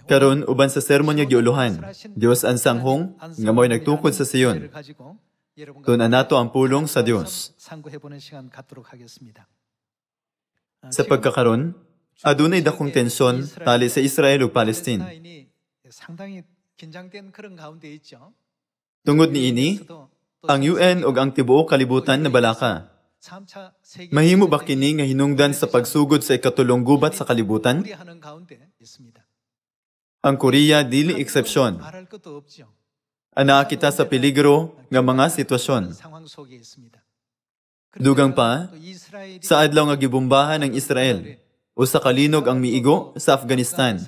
Karon uban sa sermon nga giuluhan, Dios ang sanghong nga mo'y nagtukod sa Sion. Tunan nato ang pulong sa Dios. Sa pagkakaron, adunay dakong tensyon tali sa Israel ug Palestine. Tungod niini, ang UN ug ang tibuok kalibutan na balaka. Mahimo ba kini nga hinungdan sa pagsugod sa ikatulong gubat sa kalibutan? Ang Korea dili eksepsyon. Ana kita sa peligro nga mga sitwasyon. Dugang pa, sa adlaw nga gibombahan ng Israel, usa ka linog ang miigo sa Afghanistan.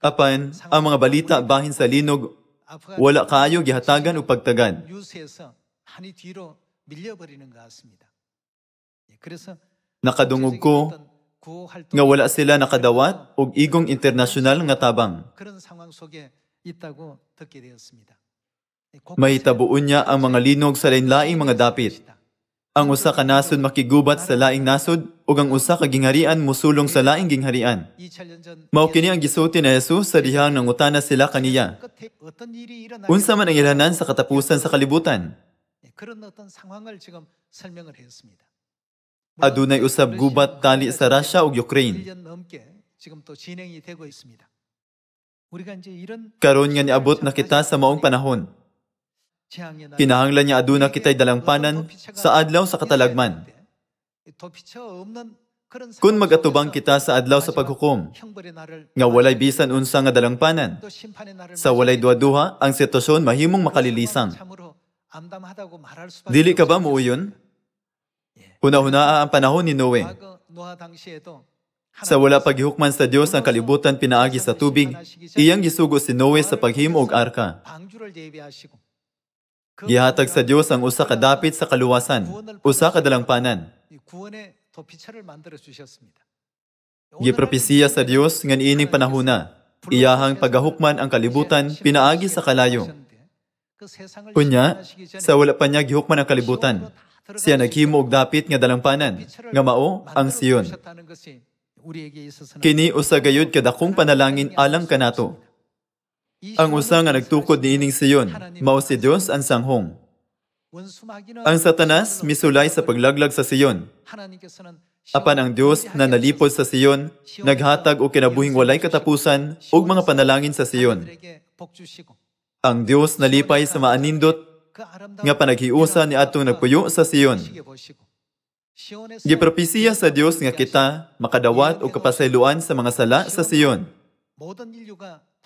Apan, ang mga balita bahin sa linog, wala kaayo gihatagan o pagtagad. Nakadungog ko nga wala sila nakadawat og igong internasyonal nga tabang. Mahitabuon niya ang mga linog sa lain-laing mga dapit. Ang usa ka nasod makigubat sa laing nasod ug ang usa ka gingharian mosulong sa laing gingharian. Mao kini ang gisulti ni Jesus sa dihang nangutana sila kaniya. Unsa man ang ilhanan sa katapusan sa kalibutan? Adunay usab gubat tali sa Russia ug Ukraine. Karon nga niabot na kita sa maong panahon. Kinahanglan niya aduna kitay dalangpanan sa adlaw sa katalagman. Kung magatubang kita sa adlaw sa paghukom, nga walay bisan unsa nga dalangpanan, sa walay duha-duha ang sitwasyon mahimong makalilisang. Dili ka ba muuyon? Huna-hunaa ang panahon ni Noe. Sa wala paghihukman sa Dios ang kalibutan pinaagi sa tubig, iyang gisugo si Noe sa paghimo og arka. Gihatag sa Dios ang usa ka dapit sa kaluwasan, usa ka dalangpanan. Gipropesiya sa Dios nga niining panahona, iyahang pagahukman ang kalibutan pinaagi sa kalayo. Kunya, sa wala pa niya gihukman ang kalibutan, siya naghimo og dapit nga dalangpanan, nga mao ang Sion. Kini usa gayud kadakong panalangin alang kanato. Ang usa nga nagtukod niining Sion, mao si Dios ang sanghong. Ang Satanas misulay sa paglaglag sa Sion. Apan ang Dios na nalipod sa Sion, naghatag og kinabuhing walay katapusan ug mga panalangin sa Sion. Ang Dios nalipay sa maanindot nga panaghiusa ni atong nagpuyo sa Sion. Gipropesiya sa Dios nga kita makadawat og kapasayloan sa mga sala sa Sion.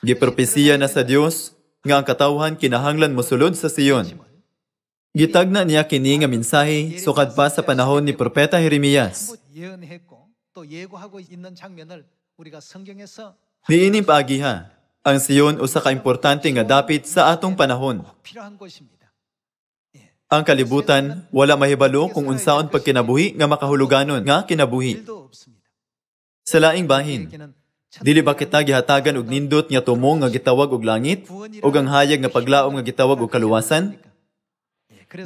Gipropesiya na sa Dios nga ang katawhan kinahanglan mosulod sa Sion. Gitagna niya kini nga mensahe sukad pa sa panahon ni Propeta Jeremias. Niini paagiha, ang Sion usa ka importante nga dapit sa atong panahon. Ang kalibutan wala mahibalo kung unsaon pagkinabuhi nga makahuluganon nga kinabuhi. Sa laing bahin, dili ba kita gihatagan og nindot nga tumong nga gitawag og langit ug ang hayag nga paglaom nga gitawag og kaluwasan?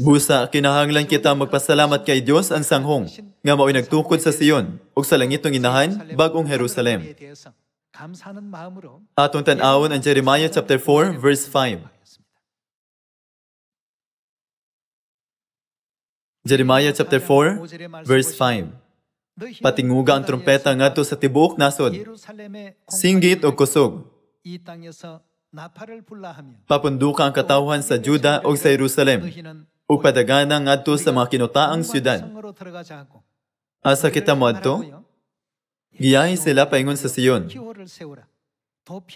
Busa kinahanglan kita magpasalamat kay Dios ang sanghong nga mao'y nagtukod sa Sion ug sa langitong inahan bagong Jerusalem. Atong tan-awon ang Jeremiah chapter 4 verse 5. Jeremiah chapter 4 verse 5. Patinguga ang trumpeta ngadto sa tibuok nasod. Singgit o kusog. Papunduka ang katawhan sa Juda o sa Jerusalem. O padagana ngadto sa mga kinutaang syudad. Asa kita moadto? Giyahi sila paingon sa Sion.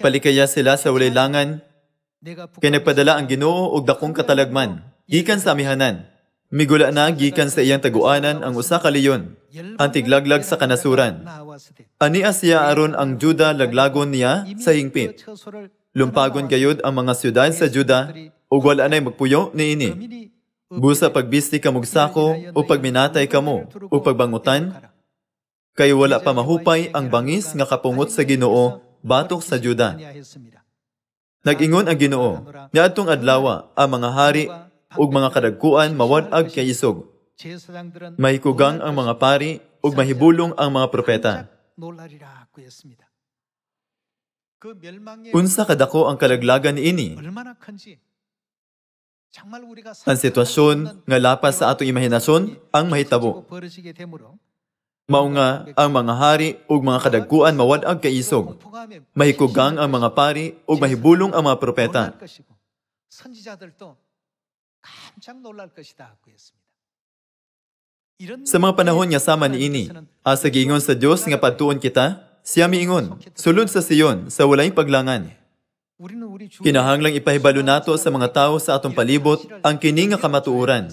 Palikaya sila sa walay langan. Kay nagpadala ang Ginoo og dakong katalagman. Gikan sa amihanan. Migula na gikan sa iyang taguanan ang usa ka leyon. Ang tiglaglag sa kanasuran. Ani siya aron ang Juda laglagon niya sa hingpit. Lumpagon gayud ang mga syudad sa Juda ug wala nay magpuyo niini. Busa pagbisti ka mugsako o pagminatay kamo o pagbangutan kay wala pa mahupay ang bangis nga kapungot sa Ginoo batok sa Juda. Nag-ingon ang Ginoo, niadtong adlaw ang mga hari ug mga kadagkuan mawad-ag kay isog. Mahikugang ang mga pari ug mahibulong ang mga propeta. Unsa kadako ang kalaglagan niini? Ang sitwasyon nga lapas sa atong imahinasyon ang mahitabo. Mao nga ang mga hari ug mga kadagkuan mawad-ag kaisog. Mahikugang ang mga pari ug mahibulong ang mga propeta. Sa mga panahon nga sama niini, asa giingon sa Dios nga padtuon kita, siya miingon, sulod sa Sion, sa walay paglangan. Kinahanglang ipahibalo nato sa mga tao sa atong palibot ang kini nga kamatuoran.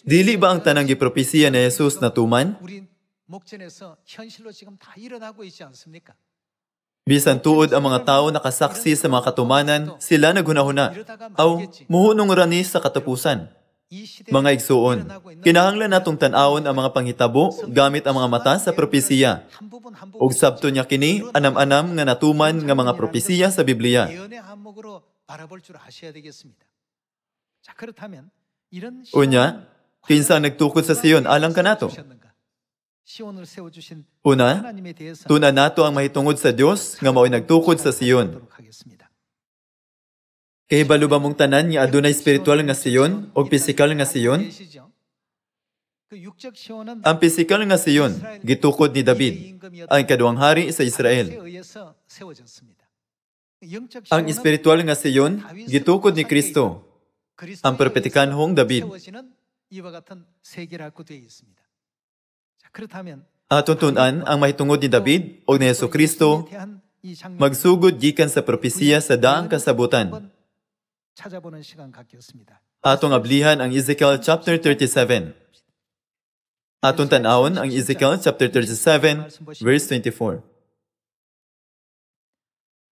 Dili ba ang tanang gipropesiya ni Jesus na tuman? Bisan tuod ang mga tao nakasaksi sa mga katumanan, sila naghunahuna. Aw, muhunong rani sa katapusan. Mga igsuon, kinahanglan natong tan-awon ang mga panghitabo gamit ang mga mata sa propesiya. Ug sabto niya kini, anam-anam nga natuman nga mga propesiya sa Biblia. Unya, kinsa ang nagtukod sa Sion alang kanato? Una, tunan nato ang mahitungod sa Dios nga mao'y nagtukod sa Sion. Kahibalo ba mong tanan nga adunay spiritual nga Sion o pisikal nga Sion? Ang pisikal nga Sion gitukod ni David, ang ikaduhang hari sa Israel. Ang espiritual nga Sion gitukod ni Kristo, ang propetikanhong David. Atong tun-an ang mahitungod ni David o ni Jesucristo magsugod gikan sa propesiya sa daang kasabutan. Atong ablihan ang Ezekiel chapter 37. Atong tan-awon ang Ezekiel chapter 37 verse 24.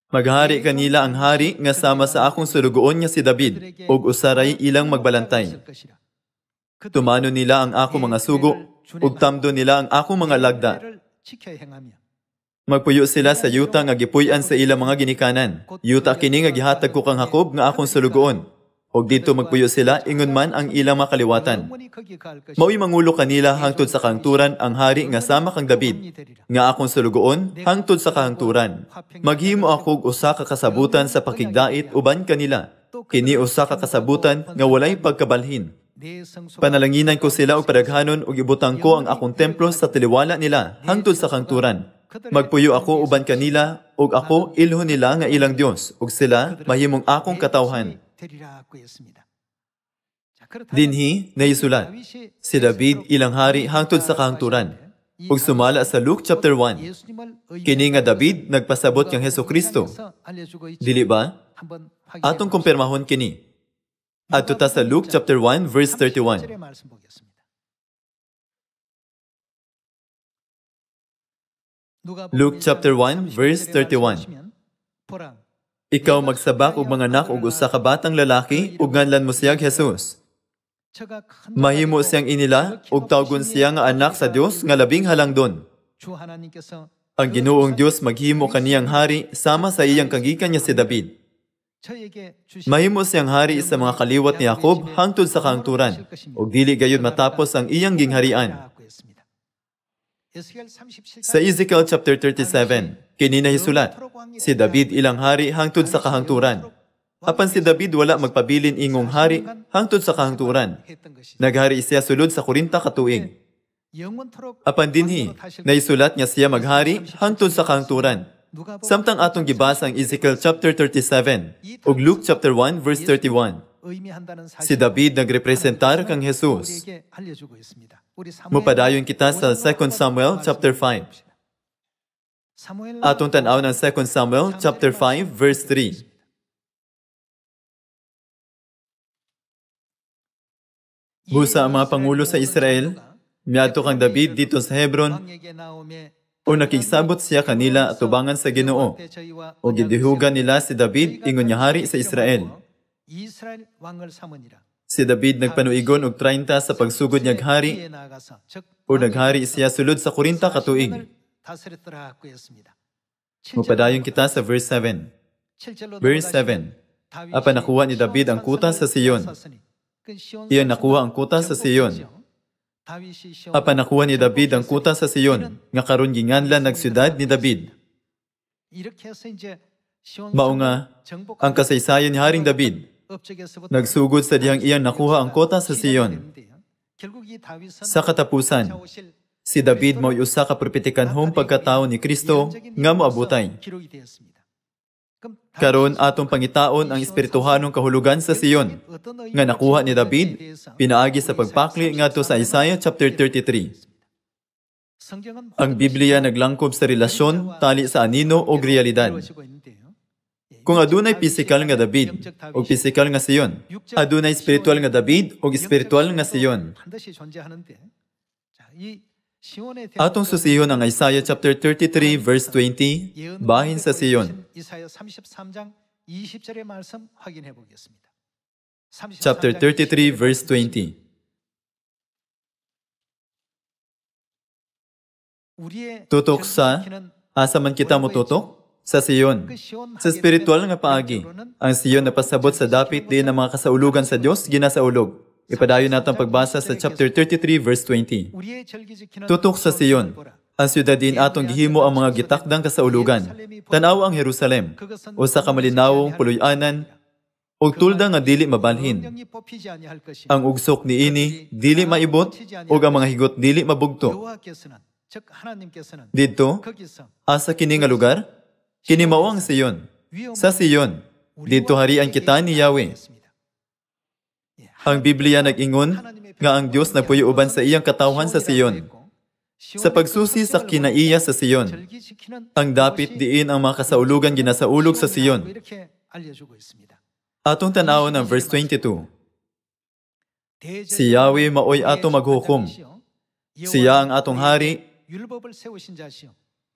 Maghari kanila ang hari nga sama sa akong sulugoon nga si David ug usaray ilang magbalantay. Tumano nila ang akong mga sugo ug tamdo nila ang akong mga lagda. Magpuyo sila sa yuta nga gipuy-an sa ilang mga ginikanan. Yuta kini nga gihatag ko kang Jacob nga akong sulugoon. Og dito magpuyo sila ingon man ang ilang makaliwatan. Mao'y mangulo kanila hangtod sa kahangturan ang hari nga sama kang David, nga akong sulugoon hangtod sa kahangturan. Maghimo ako og usa ka kasabutan sa pakigdait uban kanila. Kini usa ka kasabutan nga walay pagkabalhin. Panalanginan ko sila og padaghanon ug ibutang ko ang akong templo sa tiliwala nila hangtod sa kahangturan. Magpuyo ako uban kanila, ug ako ilho nila nga ilang Dios, ug sila mahimong akong katawhan. Dinhi naisulat, si David ilang hari hangtod sa kahangturan. Ug sumala sa Luke chapter 1. Kini nga David nagpasabot kang Hesukristo. Dili ba? Atong kumpirmahon kini. Adto ta sa Luke chapter 1 verse 31. Luke chapter 1 verse 31. Ikaw magsabak og mga anak og usa ka batang lalaki ug nganlan mo siyang Jesus. Mahimo siyang inila ug tawgon siya nga anak sa Dios nga labing halangdon. Ang Ginoong Dios maghimo kaniyang hari sama sa iyang kagikan niya si David. Mahimo siyang hari sa mga kaliwat ni Jacob hangtod sa kahangturan ug dili gayud matapos ang iyang gingharian. Sa Ezekiel chapter 37, kini nahisulat, si David ilang hari hangtod sa kahangturan. Apan si David wala magpabilin ingong hari hangtod sa kahangturan. Naghari siya sulod sa 40 ka tuig. Apan dinhi, nahisulat nga siya maghari hangtod sa kahangturan. Samtang atong gibasa ang Ezekiel chapter 37 ug Luke chapter 1 verse 31. Si David nagrepresentar kang Jesus. Mupadayon kita sa 2 Samuel chapter 5. Atong tan-aw ng 2 Samuel chapter 5 verse 3. Busa ang mga pangulo sa Israel, miadto kang David dito sa Hebron, o nakigsabot siya kanila at tubangan sa Ginoo, o gidihugan nila si David ingon niya hari sa Israel. Si David nagpanuigon og 30 sa pagsugod niyag hari, o naghari siya sulod sa 40 ka tuig. Mupadayon kita sa verse 7. Verse 7. Apan nakuha ni David ang kuta sa Sion. Iyan nakuha ang kuta sa Sion. Apan nakuha ni David ang kuta sa Sion, nga karon ginganlan nagsyudad ni David. Mao nga, ang kasaysayan ni Haring David, nagsugod sa dihang iyang nakuha ang kota sa Sion. Sa katapusan, si David mo'y usa ka propetikanhong pagkatao ni Kristo nga moabutay. Karon atong pangitaon ang espirituhanong kahulugan sa Sion nga nakuha ni David pinaagi sa pagpakli ngadto sa Isaiah chapter 33. Ang Biblia naglangkob sa relasyon tali sa anino o realidad. Kung adunay pisikal nga David o pisikal nga Sion, adunay spiritual nga David o spiritual nga Sion. Atong susihon ang Isaiah chapter 33 verse 20 bahin sa Sion. Chapter 33 verse 20. Tutok sa asa man kita motutok? Sa Sion. Sa spiritual nga paagi, ang Sion napasabot sa dapit din ng mga kasaulugan sa Dios ginasaulog. Ipadayon natin pagbasa sa chapter 33 verse 20. Tutok sa Sion, ang syudad din atong gihimo ang mga gitakdang kasaulugan. Tanaw ang Jerusalem, o sa kamalinawong puluyanan, og tulda nga dili mabalhin. Ang ugsok ni ini dili maibot, og ang mga higot dili mabugto. Dito, asa kini nga lugar? Kini mao ang Sion. Sa Sion, dito harian kita ni Yahweh. Ang Biblia nag-ingon nga ang Dios nagpuyo uban sa iyang katawhan sa Sion. Sa pagsusi sa kinaiya sa Sion, ang dapit diin ang mga kasaulugan ginasaulog sa Sion. Atong tanawon ang verse 22. Si Yahweh maoy ato maghukom. Siya ang atong hari,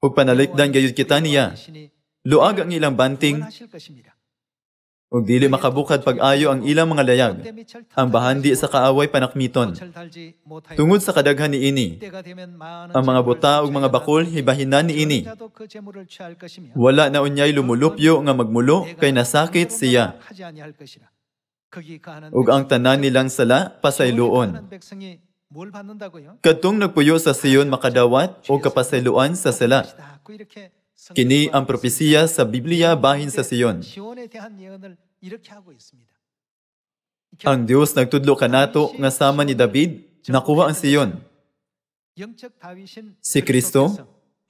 ug panalikdan gayud kita niya. Luag ang ilang banting, ug dili makabukad pag-ayo ang ilang mga layag. Ang bahandi sa kaaway panakmiton. Tungod sa kadaghan ni ini, ang mga buta ug mga bakol hibahinan ni ini. Wala na unyay lumulupyo nga magmulo kay nasakit siya. Ug ang tanan nilang sala pasayloon. Kadtong nagpuyo sa Sion makadawat o kapasayloan sa sala. Kini ang propesiya sa Biblia bahin sa Sion. Ang Dios nagtudlo kanato nga sama ni David nakuha ang Sion. Si Kristo,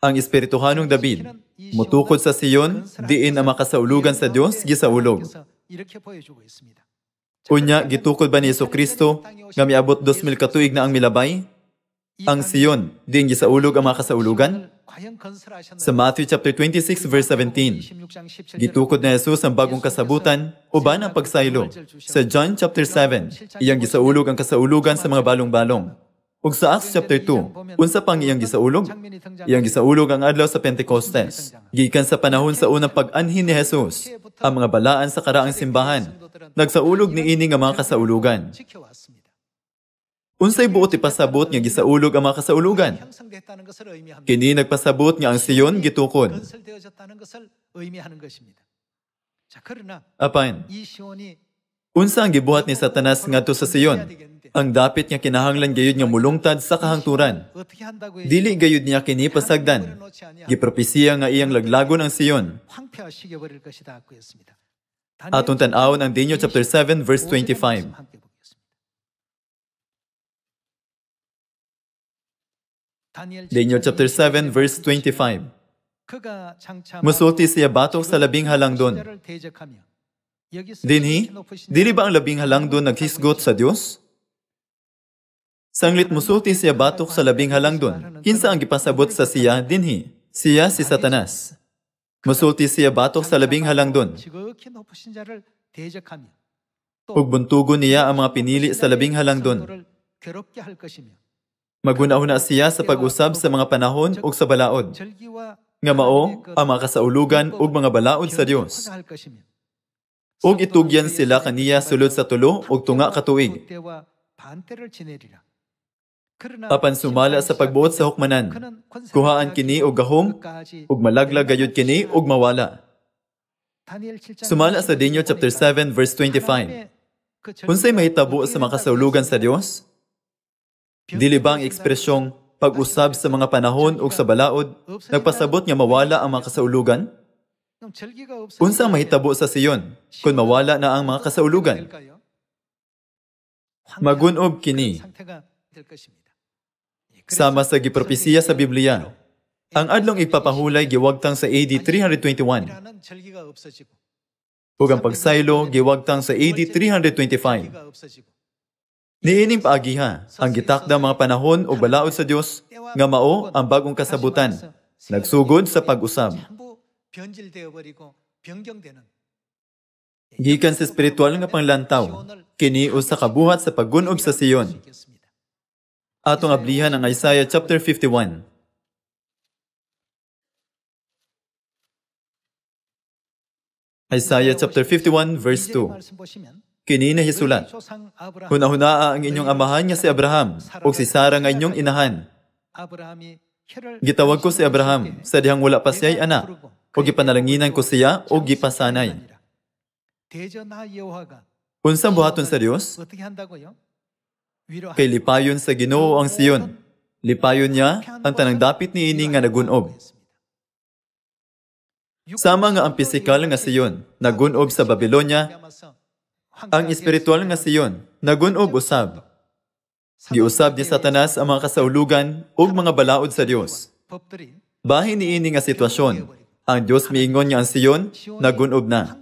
ang espirituhanong David, mutukod sa Sion, diin ang makasaulugan sa Dios gisaulog. Unya, gitukod ba ni Jesucristo nga miabot 2,000 katuig na ang milabay? Ang Sion, diin gisaulog ang makasaulugan? Sa Matthew chapter 26 verse 17, gitukod na Jesus ang bagong kasabutan uban ang pagsaylo. Sa John chapter 7, iyang gisaulog ang kasaulugan sa mga balong-balong. Ug sa Acts chapter 2, unsa pang iyang gisaulog? Iyang gisaulog ang adlaw sa Pentecostes. Gikan sa panahon sa unang pag-anhin ni Jesus, ang mga balaan sa karaang simbahan, nagsaulog ni ini nga mga kasaulugan. Unsay buot ipasabot nga gisaulog ang mga kasaulugan? Kini nagpasabot nga ang Sion gitukod. Apan, unsa ang gibuhat ni Satanas ngadto sa Sion? Ang dapit nga kinahanglan gayud nga mulungtad sa kahangturan. Dili gayud niya kini pasagdan. Gipropesiya nga iyang laglagon ang Sion. Atong tan-awon ang Daniel chapter 7 verse 25. Daniel chapter 7 verse 25. Musulti siya batok sa labing halangdon. Dinhi, dili ba ang labing halangdon naghisgot sa Dios? Sanglit musulti siya batok sa labing halangdon. Kinsa ang gipasabot sa siya dinhi? Siya si Satanas. Musulti siya batok sa labing halangdon. Ug buntugon niya ang mga pinili sa labing halangdon. Maguna-una siya sa pag-usab sa mga panahon ug sa balaod. Nga mao ang mga kasaulugan ug mga balaod sa Dios. Ug itugyan sila kaniya sulod sa tulo ug tunga ka tuig. Apan sumala sa pagbuot sa hukmanan. Kuhaan kini og gahom ug malaglag gayud kini ug mawala. Sumala sa Daniel chapter 7 verse 25. Unsay mahitabo sa mga kasaulugan sa Dios? Dili ba ang ekspresyong pag-usab sa mga panahon ug sa balaod nagpasabot nga mawala ang mga kasaulugan? Unsa mahitabo sa Siyon kung mawala na ang mga kasaulugan? Magunob kini. Sama sa gipropesiya sa Biblia, ang adlong ipapahulay giwagtang sa AD 321 ug ang pagsaylo giwagtang sa AD 325. Niining paagiha ang gitakda mga panahon o balaod sa Dios nga mao ang bagong kasabutan, nagsugod sa pag-usab. Gikan sa espiritual nga panglantaw, kini usa ka buhat sa paggunob sa Siyon. Atong ablihan ang Isaiah chapter 51. Isaiah chapter 51 verse 2. Kini na hisulat. Hunahunaa ang inyong amahan nga si Abraham ug si Sarah nga inyong inahan. Gitawag ko si Abraham sa dihang wala pa siya'y anak ug gipanalanginan ko siya ug gipasanay. Unsang buhaton sa Dios? Kay lipayon sa Ginoo ang Siyon. Lipayon niya ang tanang dapit niini nga nagunob. Sama nga ang pisikal nga Siyon, nagunob sa Babylonia, ang espiritual nga Siyon, nagunob usab. Giusab ni Satanas ang mga kasaulugan ug mga balaod sa Dios. Bahin niini nga sitwasyon, ang Dios miingon niya ang Siyon, nagunob na.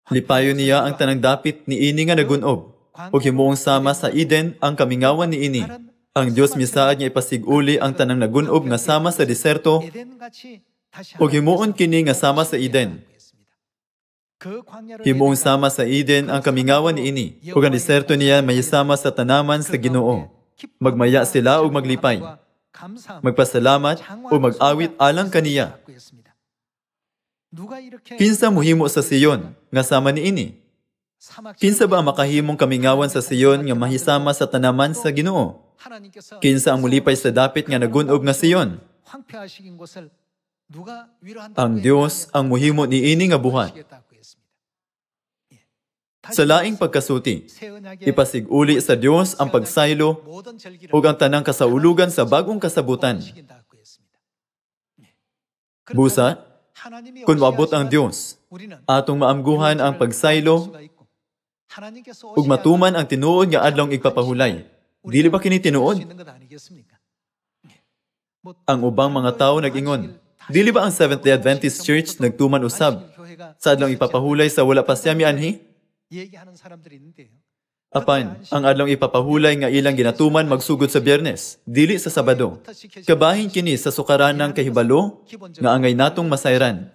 Lipayon niya ang tanang dapit niini nga nagunob, ug himuong sama sa Eden ang kamingawan niini. Ang Dios misaad niya ipasiguli ang tanang nagunob nga sama sa deserto ug himuon kini nga sama sa Eden. Himuong sama sa Eden ang kamingawan niini ug ang deserto niya mahisama sa tanaman sa Ginoo. Magmaya sila ug maglipay. Magpasalamat o mag-awit alang kaniya. Kinsa mohimo sa Siyon nga sama niini? Kinsa ba ang makahimong kamingawan sa Siyon nga mahisama sa tanaman sa Ginoo? Kinsa ang mulipay sa dapit nga nagunob nga Siyon? Ang Dios ang muhimo niini nga buhat. Sa laing pagkasuti, ipasiguli sa Dios ang pagsaylo ug ang tanang kasaulugan sa bagong kasabutan. Busa, kung maabot ang Dios, atong maamguhan ang pagsaylo ug matuman ang tinuod nga adlong igpapahulay. Dili ba kini tinuod? Ang ubang mga tao nag-ingon, dili ba ang Seventh-day Adventist Church nagtuman usab sa adlong ipapahulay sa wala pa siya mianhi? Apan, ang adlong ipapahulay nga ilang ginatuman magsugod sa Biyernes, dili sa Sabado. Kabahin kini sa sukaran ng kahibalo nga angay natong masayran.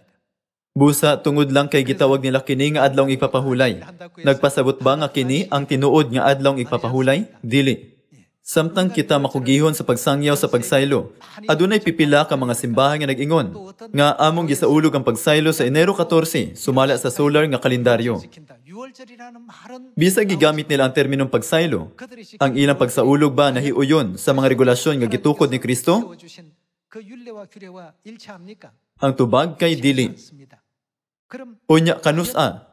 Busa tungod lang kay gitawag nila kini nga adlong ipapahulay. Nagpasabot ba nga kini ang tinuod nga adlong ipapahulay? Dili. Samtang kita makugihon sa pagsangyaw sa pagsaylo, adunay pipila ka mga simbahan nga nag-ingon nga among gisaulog ang pagsaylo sa Enero 14 sumala sa solar nga kalendaryo. Bisag gigamit nila ang terminong pagsaylo, ang ilang pagsaulog ba nahiuyon sa mga regulasyon nga gitukod ni Kristo? Ang tubag kay dili. Unya kanusa.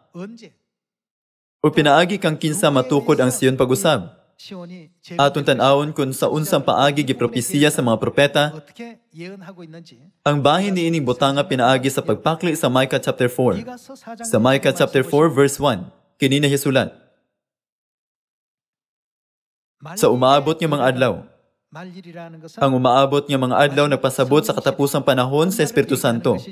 O pinaagi kang kinsa matukod ang Siyon pag-usab. Atong tan-awon kung sa unsang paagi gipropesiya sa mga propeta, ang bahin niining butanga pinaagi sa pagpakli sa Micah chapter 4. Sa Micah chapter 4 verse 1, kini na hisulat. Sa umaabot nga mga adlaw, ang umaabot nga mga adlaw nagpasabot sa katapusang panahon sa Espiritu Santo.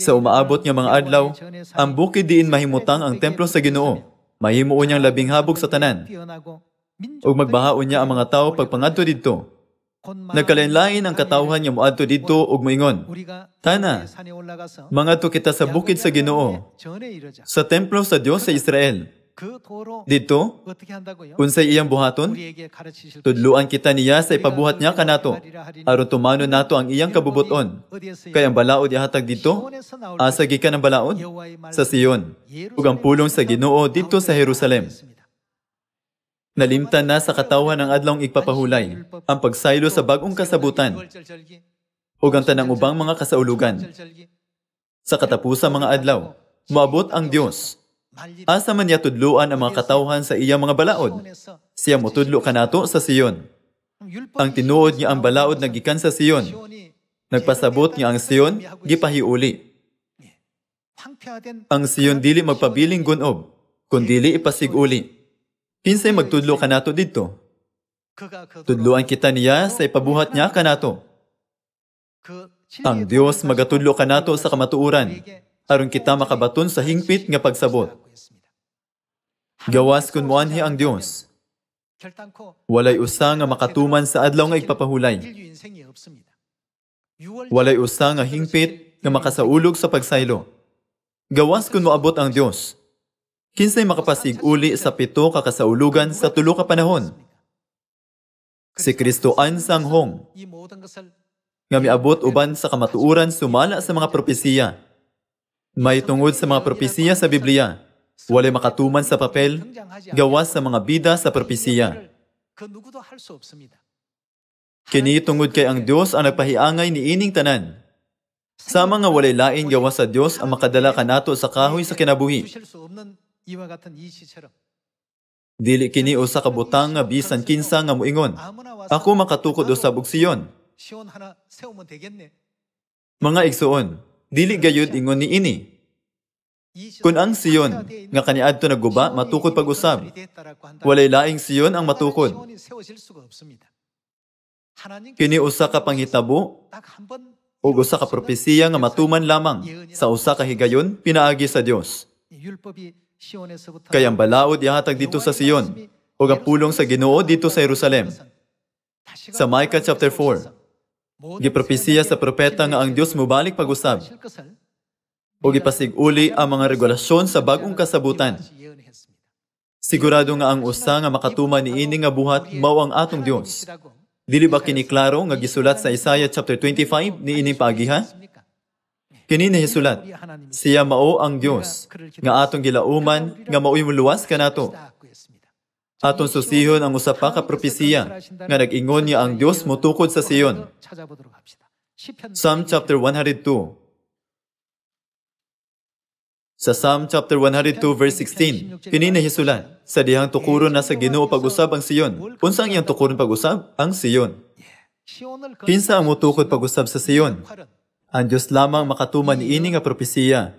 Sa umaabot nga mga adlaw, ang bukid diin mahimutang ang templo sa Ginoo. Mahimuon niyang labing habog sa tanan. Ug magbahaon niya ang mga tao pagpangadto didto. Nagkalain-lain ang katawhan niya moadto didto ug moingon, Tana, mangadto kita sa bukid sa Ginoo, sa templo sa Dios sa Israel. Didto, unsay iyang buhaton? Tudluan kita niya sa ipabuhat niya kanato, aron tumanon nato ang iyang kabubuton. Kay ang balaod ihatag didto, asa gikan ang balaod? Sa Siyon, ug ang pulong sa Ginoo didto sa Jerusalem. Nalimtan na sa katawhan ang adlong igpapahulay, ang pagsaylo sa bagong kasabutan, ug ang tanang ubang mga kasaulugan. Sa katapusang mga adlaw, moabot ang Dios. Asa man niya tudluan ang mga katawhan sa iyang mga balaod. Siya motudlo kanato sa Siyon. Ang tinuod niya ang balaod na gikan sa Siyon. Nagpasabot nga ang Sion, gipahiuli. Ang Sion dili magpabiling gunob, kundili ipasiguli. Kinsay magtudlo kanato didto? Tudloan kita niya sa ipabuhat niya kanato. Ang Dios magatudlo kanato sa kamatuuran, aron kita makabaton sa hingpit nga pagsabot. Gawas kun moanhi ang Dios. Walay usa nga makatuman sa adlaw nga igpapahulay. Walay usa nga hingpit nga makasaulog sa pagsaylo. Gawas kun moabot ang Dios. Kinsay makapasig-uli sa 7 ka kasaulugan sa 3 ka panahon? Si Kristo an sanghong, nga miabot uban sa kamatuuran sumala sa mga propesiya. May tungod sa mga propesiya sa Biblia. Walay makatuman sa papel, gawas sa mga bida sa propesiya. Kini tungod kay ang Dios ang nagpahiangay ni ining tanan. Sa mga walay lain gawas sa Dios ang makadala kanato sa kahoy sa kinabuhi. Dili kini usa ka butang nga bisan kinsa nga moingon, ako makatukod usab og Sion. Mga igsuon, dili gayud ingon ni ini. Kun ang Sion nga kaniadto nagguba matukod pag-usab, walay laing Sion ang matukod. Kini usa ka panghitabo o usa ka propesiya nga matuman lamang sa usa ka higayon pinaagi sa Dios. Kay ang balaod ihatag dito sa Sion o ang pulong sa Ginoo dito sa Jerusalem. Sa Micah chapter 4, gipropesiya sa propeta nga ang Dios mobalik pag-usab o gipasig-uli ang mga regulasyon sa bagong kasabutan. Sigurado nga ang usa nga makatuman niini nga buhat mao ang atong Dios. Dili ba kini klaro nga gisulat sa Isaiah chapter 25 niining paagiha? Kini nahisulat, siya mao ang Dios, nga atong gilauman, nga mao'y muluwas kanato. Atong susihon ang usa pa ka propesiya, nga nag-ingon niya ang Dios motukod sa Sion. Psalm chapter 102. Sa Psalm chapter 102 verse 16, kini nahisulat, sa dihang tukuron na sa Ginoo pag-usab ang Sion. Unsa ang iyang tukuron pag-usab? Ang Sion. Kinsa ang mutukod pag-usab sa Sion? Ang Dios lamang makatuman niini nga propesiya.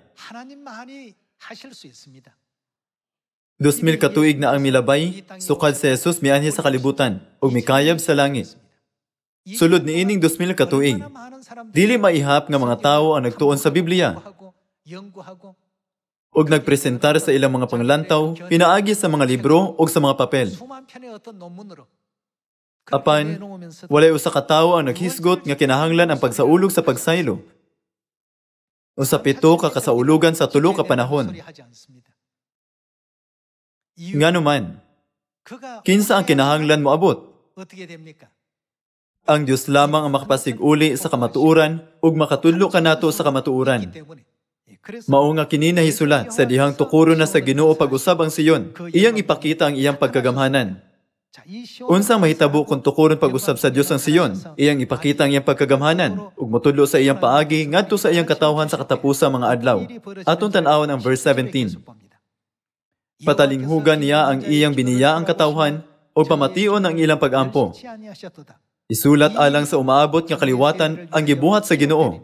2000 ka tuig na ang milabay, sukad si Jesus mianhi sa kalibutan, ug mikayab sa langit. Sulod niining 2000 ka tuig, dili maihap nga mga tawo ang nagtuon sa Biblia, ug nagpresentar sa ilang mga panglantaw, pinaagi sa mga libro ug sa mga papel. Apan, walay usa ka tawo ang naghisgot nga kinahanglan ang pagsaulog sa pagsaylo. O sa 7 ka kasaulugan sa 3 ka panahon. Ngano man, kinsa ang kinahanglan moabot? Ang Dios lamang ang makapasig-uli sa kamatuuran ug makatudlo kanato sa kamatuuran. Mao nga kini nahisulat sa dihang tukuron na sa Ginoo pag-usab ang Sion, iyang ipakita ang iyang pagkagamhanan. Unsang mahitabo kung tukuron pag-usab sa Dios ang Sion, iyang ipakita ang iyang pagkagamhanan ug motudlo sa iyang paagi ngadto sa iyang katawhan sa katapusang mga adlaw. Atong tan-awon ang verse 17. Patalinghugan niya ang iyang biniyaang katawhan o pamation ang ilang pag-ampo. Isulat alang sa umaabot nga kaliwatan ang gibuhat sa Ginoo,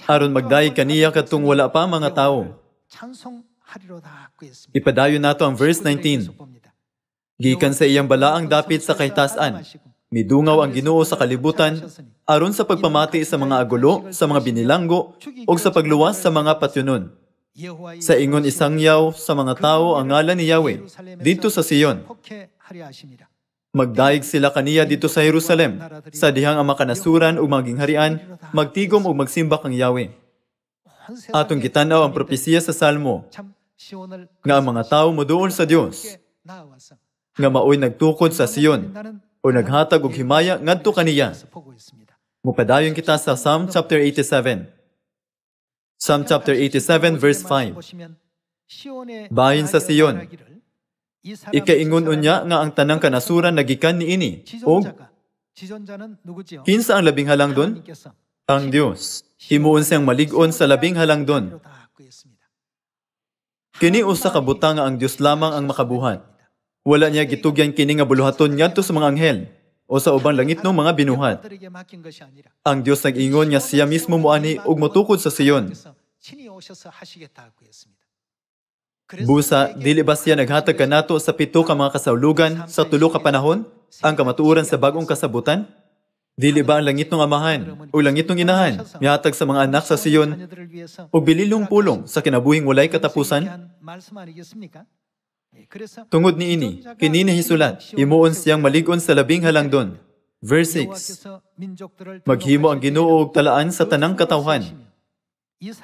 aron magdayeg kaniya kadtong wala pa mga tawo. Ipadayon nato ang verse 19. Gikan sa iyang balaang dapit sa kahitasan, midungaw ang Ginoo sa kalibutan, aron sa pagpamati sa mga agulo, sa mga binilanggo, o sa pagluwas sa mga patyunon. Sa ingon isangyaw sa mga tao ang ngalan ni Yahweh, dito sa Sion. Magdaig sila kaniya dito sa Jerusalem, sa dihang ang makanasuran o maging harian, magtigom o magsimbak ang Yahweh. Atong gitanaw ang propesiya sa Salmo, nga ang mga tao moduol sa Dios, nga maoy nagtukod sa Sion, o naghatag og himaya ngadto kaniya. Mupadayon kita sa Psalm chapter 87. Psalm chapter 87 verse 5. Bahin sa Sion, ikaingon unya nga ang tanang kanasuran nagikan niini, o kinsa ang labing halangdon? Ang Dios. Himuon siyang malig-on sa labing halangdon. Kini usa ka butang nga ang Dios lamang ang makabuhat. Wala niya gitugyan kini nga buluhaton ngadto sa mga anghel. o sa ubang langit ng mga binuhat. Ang Diyos nag-ingon nga siya mismo moani ug motukod sa Sion. Busa, dili ba siya naghatag kanato sa 7 ka mga kasaulugan sa 3 ka panahon, ang kamatuoran sa bagong kasabutan? Dili ba ang langit ng amahan o langit ng inahan mihatag sa mga anak sa Sion o bililong pulong sa kinabuhing walay katapusan? Tungod ni ini, kini ni hisulat, imuon siyang maligon sa labing halangdon. Verse 6, maghimo ang Ginoo og talaan sa tanang katawhan,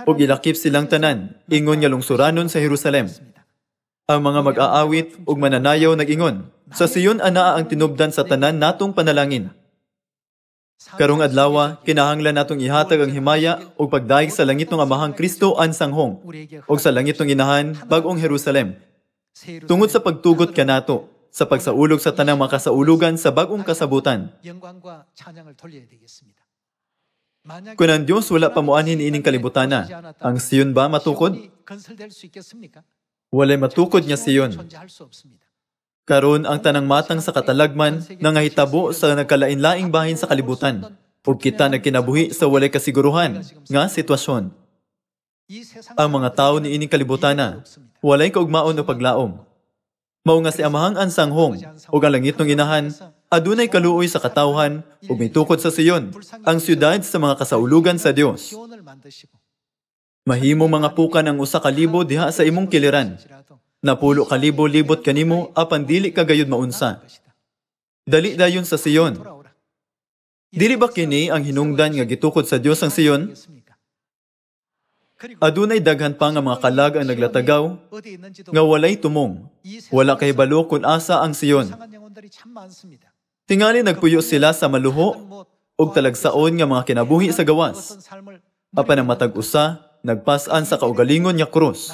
ug ilakip silang tanan, ingon nga lungsuranon sa Jerusalem. Ang mga mag-aawit ug mananayaw nag-ingon, sa Sion anaa ang tinubdan sa tanan natong panalangin. Karong adlaw, kinahanglan natong ihatag ang himaya ug pagdaig sa langit ng Amahang Kristo ang sanghong, ug sa langit ng inahan, bagong Jerusalem. Tungod sa pagtugot kanato, sa pagsaulog sa tanang mga kasaulugan sa bagong kasabutan. Kung ang Diyos wala pamuanhin ining kalibutana, ang Sion ba matukod? Walay matukod niya Sion. Karon ang tanang matang sa katalagman nangahitabo sa nagkalain-laing bahin sa kalibutan ug kita nagkinabuhi sa walay kasiguruhan nga sitwasyon. Ang mga tao ni ining kalibutana walay kaugmaon o paglaom. Mao nga si Amahang Ansanghong ug ang langit ng inahan adunay kaluoy sa katawhan ug mitukod sa Sion, ang siyudad sa mga kasaulugan sa Dios. Mahimong mga pukan ang 1,000 diha sa imong kiliran. Napulo ka libo-libot kanimo apan dili ka gayud maunsa. Dali dayon sa Sion. Dili ba kini ang hinungdan nga gitukod sa Dios ang Sion? Adunay daghan pa nga mga kalag ang naglatagaw nga walay tumong. Wala kay balo kun asa ang Sion. Tingali nagpuyo sila sa maluho ug talagsaon nga mga kinabuhi sa gawas. Apan ang matag usa nagpas-an sa kaugalingon nga krus.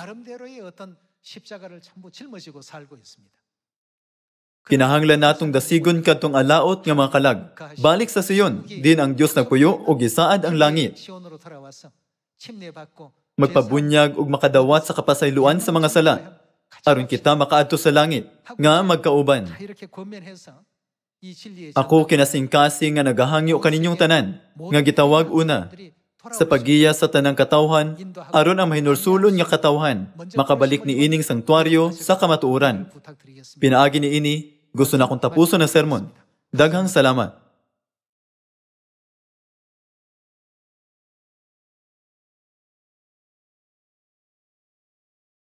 Kinahanglan natong dasigon kadtong alaot nga mga kalag. Balik sa Sion, din ang Dios nagpuyo ug gisaad ang langit. Magpabunyag ug makadawat sa kapasayloan sa mga sala, aron kita makaadto sa langit nga magkauban. Ako kinasingkasing nga nagahangyo kaninyong tanan, nga gitawag una, sa pagiya sa tanang katawhan, aron ang mahinulsulon nga katawhan, makabalik ni ining sangtuaryo sa kamatuoran. Pinaagi ni ini, gusto na kong tapuson na sermon. Daghang salamat.